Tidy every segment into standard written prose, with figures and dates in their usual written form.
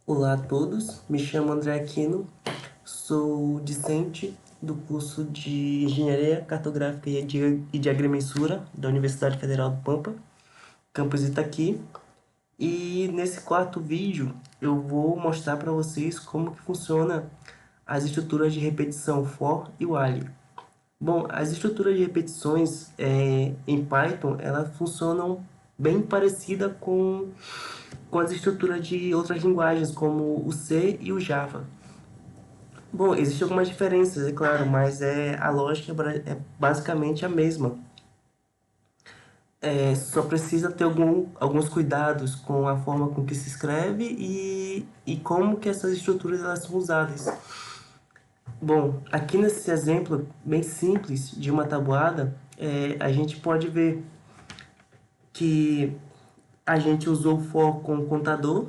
Olá a todos, me chamo André Aquino, sou discente do curso de Engenharia Cartográfica e de Agrimensura da Universidade Federal do Pampa, campus Itaqui. E nesse quarto vídeo eu vou mostrar para vocês como que funciona as estruturas de repetição for e while. Bom, as estruturas de repetições em Python, elas funcionam bem parecida com as estruturas de outras linguagens, como o C e o Java. Bom, existem algumas diferenças, é claro, mas a lógica é basicamente a mesma. Só precisa ter alguns cuidados com a forma com que se escreve e como que essas estruturas elas são usadas. Bom, aqui nesse exemplo bem simples de uma tabuada, a gente pode ver que a gente usou o for com o contador,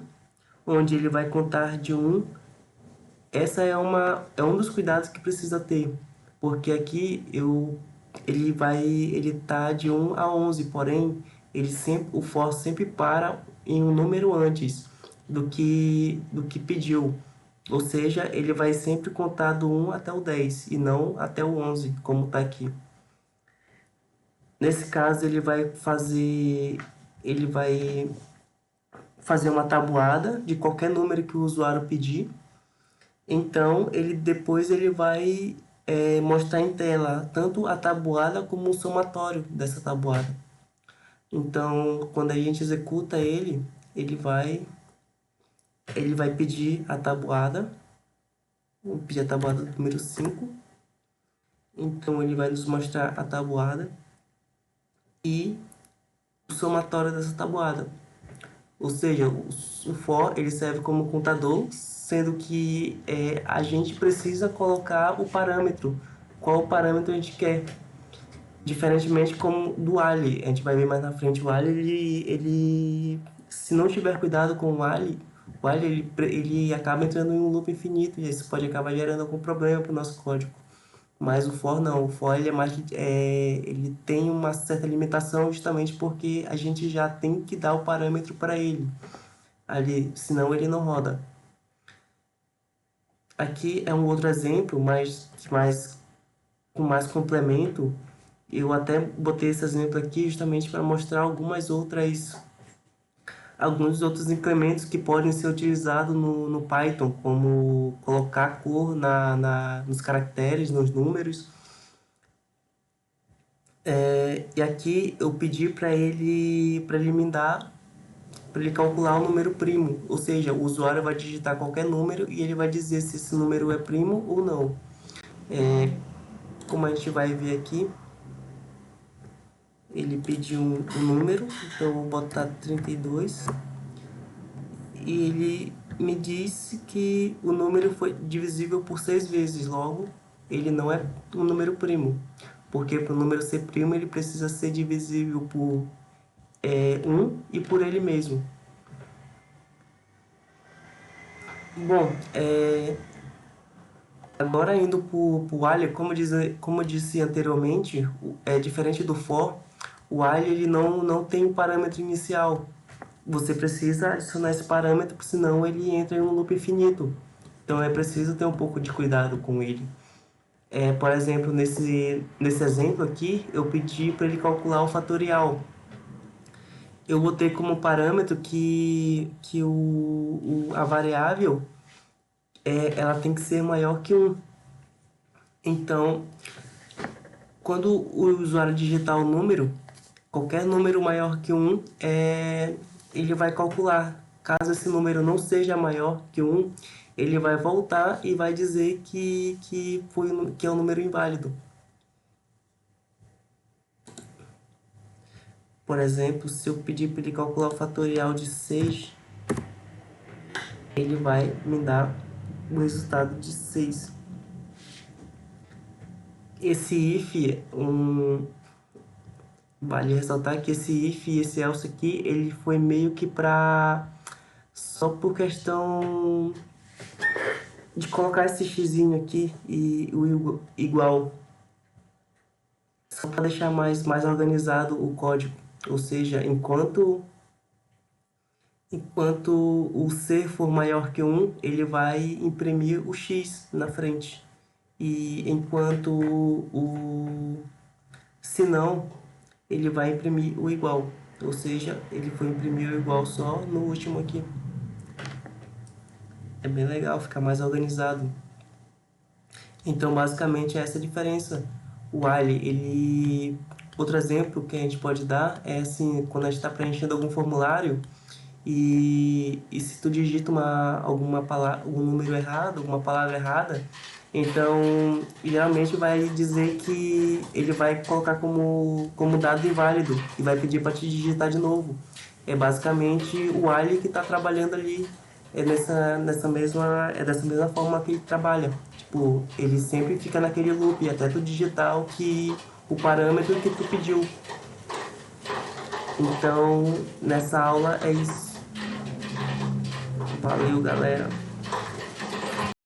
onde ele vai contar de um. Essa é um dos cuidados que precisa ter, porque aqui ele tá de 1 a 11, porém o for sempre para em um número antes do que pediu. Ou seja, ele vai sempre contar do 1 até o 10 e não até o 11, como está aqui. Nesse caso, ele vai fazer uma tabuada de qualquer número que o usuário pedir. Então, depois ele vai mostrar em tela tanto a tabuada como o somatório dessa tabuada. Então, quando a gente executa ele vai, ele vai pedir a tabuada, vou pedir a tabuada número 5. Então, ele vai nos mostrar a tabuada e o somatório dessa tabuada. Ou seja, o for ele serve como contador, sendo que a gente precisa colocar o parâmetro, qual o parâmetro a gente quer. Diferentemente como do while, a gente vai ver mais na frente, o while se não tiver cuidado com o while ele acaba entrando em um loop infinito e isso pode acabar gerando algum problema para o nosso código. Mas o for não, o for ele tem uma certa limitação justamente porque a gente já tem que dar o parâmetro para ele ali, senão ele não roda. Aqui é um outro exemplo, mas com mais complemento. Eu até botei esse exemplo aqui justamente para mostrar alguns outros incrementos que podem ser utilizados no Python, como colocar cor nos caracteres, nos números. E aqui eu pedi para ele me dar, para ele calcular o número primo, ou seja, o usuário vai digitar qualquer número e ele vai dizer se esse número é primo ou não. Como a gente vai ver aqui, ele pediu um número, então eu vou botar 32 e ele me disse que o número foi divisível por 6 vezes, logo ele não é um número primo, porque para o número ser primo ele precisa ser divisível por 1 e por ele mesmo. Bom, agora indo para o while, como eu disse anteriormente, é diferente do for, o while ele não tem parâmetro inicial. Você precisa adicionar esse parâmetro, senão ele entra em um loop infinito. Então é preciso ter um pouco de cuidado com ele. Por exemplo, nesse exemplo aqui, eu pedi para ele calcular o fatorial. Eu botei como parâmetro que a variável ela tem que ser maior que 1. Então, quando o usuário digitar o número, qualquer número maior que 1, ele vai calcular. Caso esse número não seja maior que 1, ele vai voltar e vai dizer que é um número inválido. Por exemplo, se eu pedir para ele calcular o fatorial de 6, ele vai me dar o resultado de 6. Esse vale ressaltar que esse if e esse else aqui, ele foi meio que só por questão de colocar esse xizinho aqui e o igual, só para deixar mais organizado o código. Ou seja, Enquanto o ser for maior que um, ele vai imprimir o X na frente. E enquanto o se não, ele vai imprimir o igual. Ou seja, ele foi imprimir o igual só no último aqui. É bem legal, fica mais organizado. Então, basicamente, essa é a diferença. O while, ele... Outro exemplo que a gente pode dar é assim, quando a gente está preenchendo algum formulário e se tu digita alguma palavra, um número errado, alguma palavra errada, então geralmente vai dizer que ele vai colocar como dado inválido e vai pedir para te digitar de novo. É basicamente o while que está trabalhando ali. É dessa mesma forma que ele trabalha. Tipo, ele sempre fica naquele loop até tu digitar o parâmetro que tu pediu. Então, nessa aula é isso. Valeu, galera.